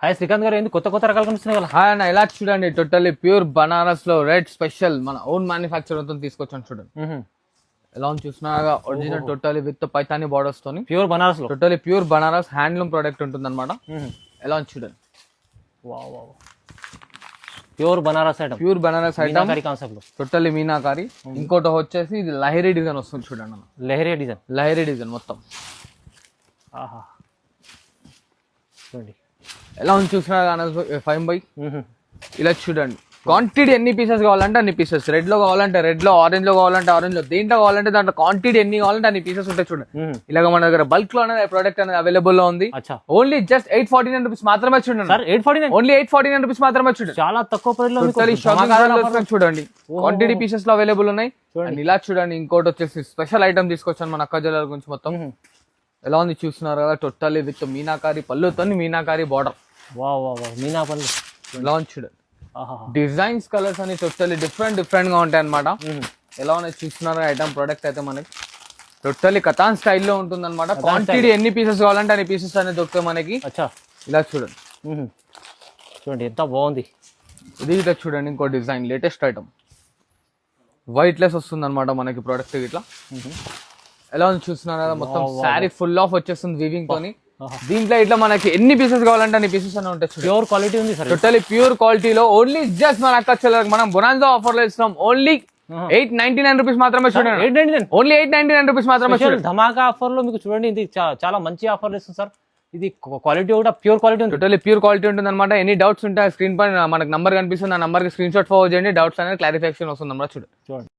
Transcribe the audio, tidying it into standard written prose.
Hi Srikanth గారు, ఏంది కొత్త కొత్త రకాలు కనిపిస్తున్నాయి కదా? హాయ్ అన్న, ఇలా చూడండి టోటల్లీ ప్యూర్ బనారస్ లో రెడ్ స్పెషల్ మన ఓన్ మ్యానుఫ్యాక్చర్ తో తీసుకొచ్చాను చూడండి. ఎలా ఉంది చూసినాగా, original totally with Paithani borders తోని ప్యూర్ బనారస్ లో totally pure Banaras handloom product ఉంటుంది అనమాట. ఎలా ఉంది చూడండి, pure Banaras item, pure Banaras item concept లో టోటల్లీ మీనాకారి. ఇంకోటి వచ్చేసి ఇది లహరి డిజైన్ వస్తుంది చూడండి అన్న, లహరి డిజైన్ మొత్తం. ఆహా చూడండి ఎలా ఉంది చూసినా 5 by ఇలా చూడండి. క్వాంటిటీ ఎన్ని పీసెస్ కావాలంటే అన్ని పీసెస్, రెడ్ లో కావాలంటే రెడ్ లో, ఆరెంజ్ లో కావాలంటే ఆరెంజ్ లో, దేంట్లో కావాలంటే దాంట్లో క్వాంటిటీ ఎన్ని కావాలంటే అన్ని పీసెస్ ఉంటాయి చూడండి. ఇలాగ మన దగ్గర బల్క్ లో అనేది ప్రోడక్ట్ అనేది అవైలబుల్ లో ఉంది. ఓన్లీ జస్ట్ 849 రూపీస్ మాత్రమే చూడండి. ఓన్లీ 849 రూపీస్ మాత్రమే చూడండి, చాలా తక్కువ ప్రైస్ లో చూడండి. క్వాంటిటీ పీసెస్ లో అవైలబుల్ ఉన్నాయి. ఇలా చూడండి. ఇంకోటి వచ్చేసి స్పెషల్ ఐటమ్ తీసుకొచ్చాను మన అక్క జిల్లాల గురించి మొత్తం. ఎలా ఉంది చూస్తున్నారు కదా, టోటల్లీ విత్ మీనాకారి పళ్ళుతో మీనాకారి బార్డర్. మీనా పళ్ళు ఎలా ఉంది చూడండి. డిజైన్స్ కలర్స్ అని టోటల్లీ డిఫరెంట్ గా ఉంటాయి అనమాట. ఎలా ఉన్నాయి చూస్తున్నారు ఐటమ్. ప్రోడక్ట్ అయితే మనకి టోటల్లీ కథాన్ స్టైల్లో ఉంటుంది అనమాట. క్వాంటిటీ ఎన్ని పీసెస్ కావాలంటే అన్ని పీసెస్ అనేది దొరుకుతాయి మనకి. ఇలా చూడండి, చూడండి ఎంత బాగుంది ఇది. ఇట్లా చూడండి ఇంకో design, latest item white less వస్తుంది అనమాట మనకి ప్రోడక్ట్ ఇట్లా. ఎలా ఉంది చూస్తున్నారు కదా, మొత్తం శారీ ఫుల్ ఆఫ్ వచ్చేస్తుంది వీవింగ్ తోని. దీంట్లో ఇట్లా మనకి ఎన్ని పీసెస్ కావాలంటే అన్ని పీసెస్ అని ఉంటాయి. ప్యూర్ క్వాలిటీ ఉంది సార్, టోటలీ ప్యూర్ క్వాలిటీలో. ఓన్లీ జస్ట్ మన అక్క చెల్లెలకు మనం బొనాన్జా ఆఫర్ లో ఇస్తున్నాం. ఓన్లీ 899 రూపీస్ మాత్రమే చూడండి. ఓన్లీ 899 రూపీస్ మాత్రమే చూడండి. ధమాకా ఆఫర్ లో మీకు చూడండి, ఇది చాలా మంచి ఆఫర్ ఇస్తుంది సార్. ఇది క్వాలిటీ కూడా ప్యూర్ క్వాలిటీ ఉంది, టోటలీ ప్యూర్ క్వాలిటీ ఉంటుంది అనమాట. ఎన్ని డౌట్స్ ఉంటాయి స్క్రీన్ పైన మనకు నంబర్ కనిపిస్తుంది, ఆ నంబర్ కి స్క్రీన్ షాట్ ఫార్వర్డ్ చేయండి. డౌట్స్ అనేది క్లారిఫికేషన్ వస్తుంది అన్నమాట. చూడండి.